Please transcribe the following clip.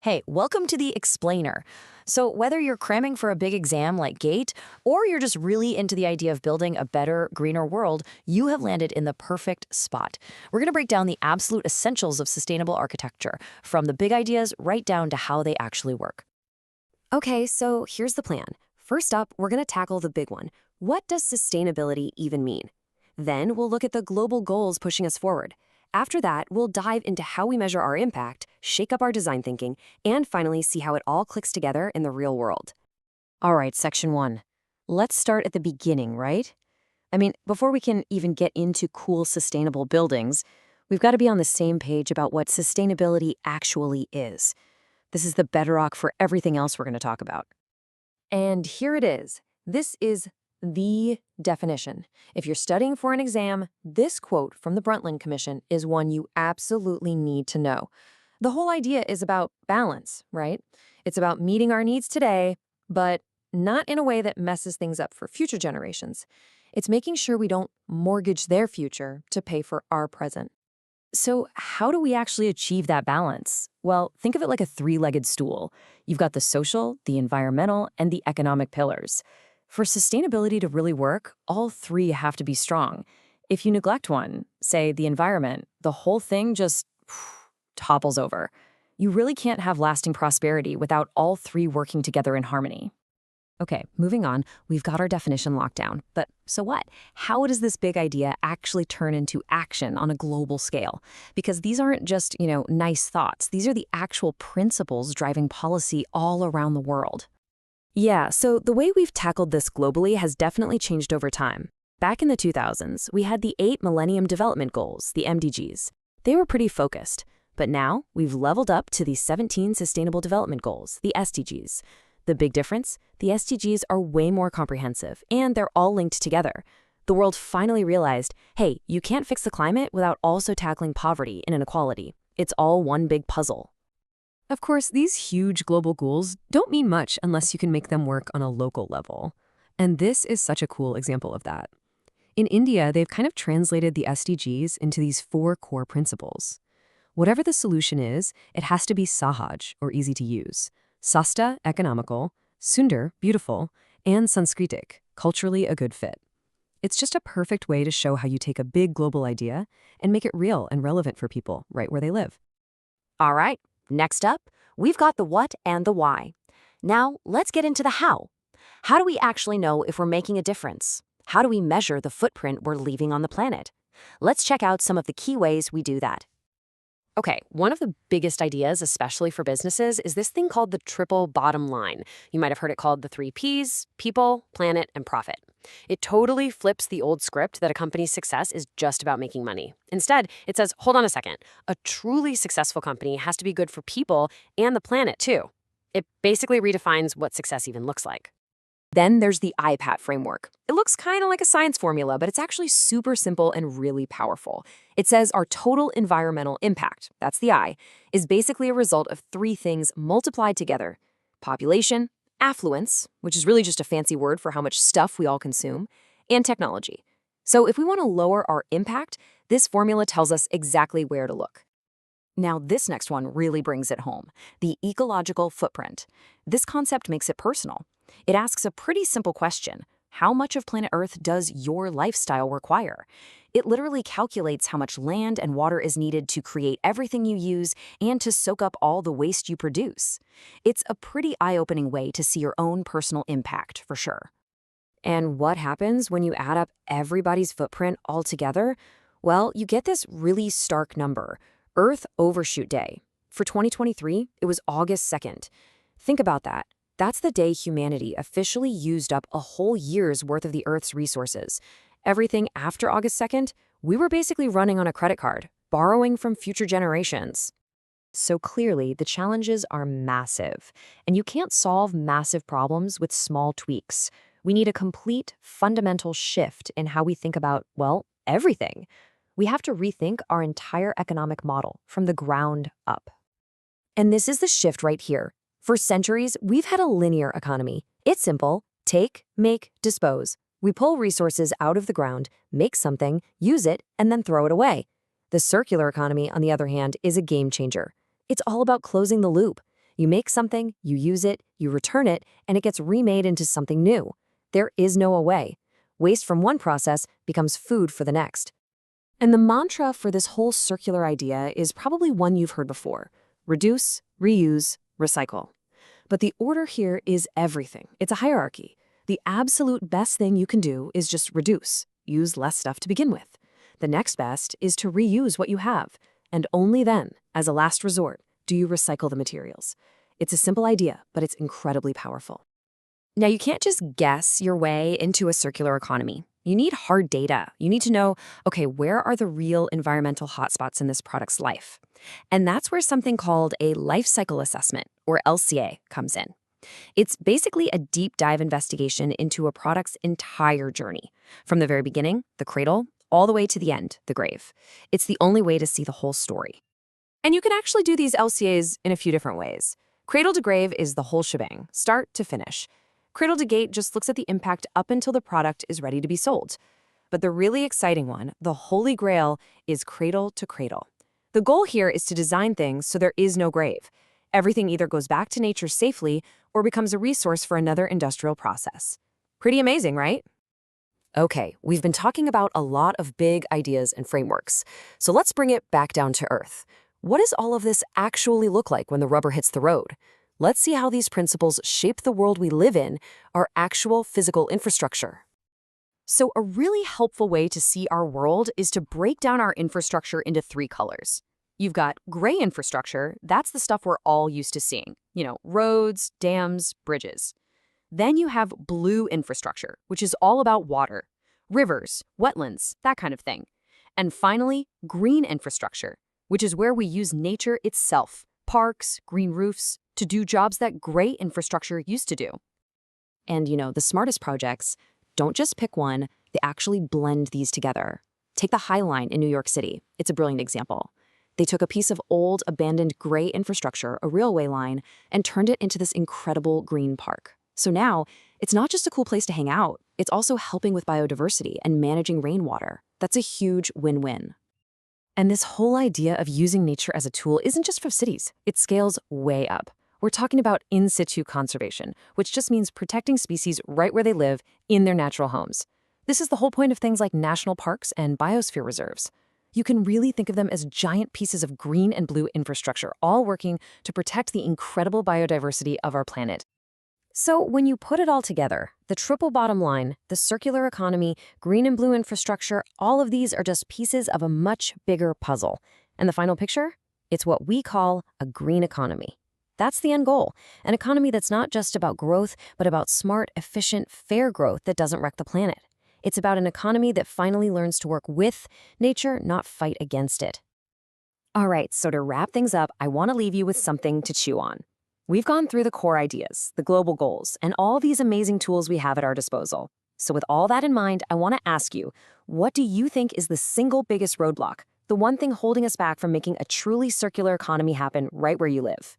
Hey, welcome to the Explainer. So, whether you're cramming for a big exam like GATE, or you're just really into the idea of building a better, greener world, you have landed in the perfect spot. We're going to break down the absolute essentials of sustainable architecture, from the big ideas right down to how they actually work. Okay, so here's the plan. First up, we're going to tackle the big one. What does sustainability even mean? Then we'll look at the global goals pushing us forward. After that, we'll dive into how we measure our impact, shake up our design thinking, and finally see how it all clicks together in the real world. All right, section one. Let's start at the beginning, right? Before we can even get into cool, sustainable buildings, we've got to be on the same page about what sustainability actually is. This is the bedrock for everything else we're going to talk about. And here it is. This is the definition. If you're studying for an exam, this quote from the Brundtland Commission is one you absolutely need to know. The whole idea is about balance, right? It's about meeting our needs today, but not in a way that messes things up for future generations. It's making sure we don't mortgage their future to pay for our present. So, how do we actually achieve that balance? Well, think of it like a three-legged stool. You've got the social, the environmental, and the economic pillars. For sustainability to really work, all three have to be strong. If you neglect one, say the environment, the whole thing just topples over. You really can't have lasting prosperity without all three working together in harmony. Okay, moving on, we've got our definition locked down. But so what? How does this big idea actually turn into action on a global scale? Because these aren't just, nice thoughts. These are the actual principles driving policy all around the world. Yeah, so the way we've tackled this globally has definitely changed over time. Back in the 2000s, we had the 8 Millennium Development Goals, the MDGs. They were pretty focused. But now, we've leveled up to the 17 Sustainable Development Goals, the SDGs. The big difference? The SDGs are way more comprehensive, and they're all linked together. The world finally realized, hey, you can't fix the climate without also tackling poverty and inequality. It's all one big puzzle. Of course, these huge global goals don't mean much unless you can make them work on a local level. And this is such a cool example of that. In India, they've kind of translated the SDGs into these 4 core principles. Whatever the solution is, it has to be sahaj, or easy to use. Sasta, economical, sundar, beautiful, and sanskritic, culturally a good fit. It's just a perfect way to show how you take a big global idea and make it real and relevant for people right where they live. All right, next up, we've got the what and the why. Now, let's get into the how. How do we actually know if we're making a difference? How do we measure the footprint we're leaving on the planet? Let's check out some of the key ways we do that. Okay, one of the biggest ideas, especially for businesses, is this thing called the triple bottom line. You might have heard it called the 3 Ps: people, planet, and profit. It totally flips the old script that a company's success is just about making money. Instead, it says, hold on a second, a truly successful company has to be good for people and the planet, too. It basically redefines what success even looks like. Then there's the IPAT framework. It looks kind of like a science formula, but it's actually super simple and really powerful. It says our total environmental impact, that's the I, is basically a result of 3 things multiplied together: population, affluence, which is really just a fancy word for how much stuff we all consume, and technology. So if we want to lower our impact, this formula tells us exactly where to look. Now, this next one really brings it home: the ecological footprint. This concept makes it personal. It asks a pretty simple question: how much of planet Earth does your lifestyle require? It literally calculates how much land and water is needed to create everything you use and to soak up all the waste you produce. It's a pretty eye-opening way to see your own personal impact, for sure. And what happens when you add up everybody's footprint all together? Well, you get this really stark number: Earth Overshoot Day. For 2023, it was August 2nd. Think about that. That's the day humanity officially used up a whole year's worth of the Earth's resources. Everything after August 2nd, we were basically running on a credit card, borrowing from future generations. So clearly, the challenges are massive, and you can't solve massive problems with small tweaks. We need a complete, fundamental shift in how we think about, well, everything. We have to rethink our entire economic model from the ground up. And this is the shift right here. For centuries, we've had a linear economy. It's simple: take, make, dispose. We pull resources out of the ground, make something, use it, and then throw it away. The circular economy, on the other hand, is a game changer. It's all about closing the loop. You make something, you use it, you return it, and it gets remade into something new. There is no away. Waste from one process becomes food for the next. And the mantra for this whole circular idea is probably one you've heard before: reduce, reuse, recycle. But the order here is everything. It's a hierarchy. The absolute best thing you can do is just reduce, use less stuff to begin with. The next best is to reuse what you have. And only then, as a last resort, do you recycle the materials. It's a simple idea, but it's incredibly powerful. Now, you can't just guess your way into a circular economy. You need hard data. You need to know, okay, where are the real environmental hotspots in this product's life? And that's where something called a life cycle assessment, or LCA, comes in. It's basically a deep dive investigation into a product's entire journey, from the very beginning, the cradle, all the way to the end, the grave. It's the only way to see the whole story. And you can actually do these LCAs in a few different ways. Cradle to grave is the whole shebang, start to finish. Cradle to gate just looks at the impact up until the product is ready to be sold. But the really exciting one, the holy grail, is cradle to cradle. The goal here is to design things so there is no grave. Everything either goes back to nature safely or becomes a resource for another industrial process. Pretty amazing, right? Okay, we've been talking about a lot of big ideas and frameworks. So let's bring it back down to earth. What does all of this actually look like when the rubber hits the road? Let's see how these principles shape the world we live in, our actual physical infrastructure. So a really helpful way to see our world is to break down our infrastructure into three colors. You've got gray infrastructure, that's the stuff we're all used to seeing. Roads, dams, bridges. Then you have blue infrastructure, which is all about water, rivers, wetlands, that kind of thing. And finally, green infrastructure, which is where we use nature itself, parks, green roofs, to do jobs that gray infrastructure used to do. And the smartest projects don't just pick one, they actually blend these together. Take the High Line in New York City. It's a brilliant example. They took a piece of old, abandoned gray infrastructure, a railway line, and turned it into this incredible green park. So now, it's not just a cool place to hang out, it's also helping with biodiversity and managing rainwater. That's a huge win-win. And this whole idea of using nature as a tool isn't just for cities, it scales way up. We're talking about in situ conservation, which just means protecting species right where they live in their natural homes. This is the whole point of things like national parks and biosphere reserves. You can really think of them as giant pieces of green and blue infrastructure, all working to protect the incredible biodiversity of our planet. So when you put it all together, the triple bottom line, the circular economy, green and blue infrastructure, all of these are just pieces of a much bigger puzzle. And the final picture? It's what we call a green economy. That's the end goal, an economy that's not just about growth, but about smart, efficient, fair growth that doesn't wreck the planet. It's about an economy that finally learns to work with nature, not fight against it. All right, so to wrap things up, I want to leave you with something to chew on. We've gone through the core ideas, the global goals, and all these amazing tools we have at our disposal. So with all that in mind, I want to ask you, what do you think is the single biggest roadblock, the one thing holding us back from making a truly circular economy happen right where you live?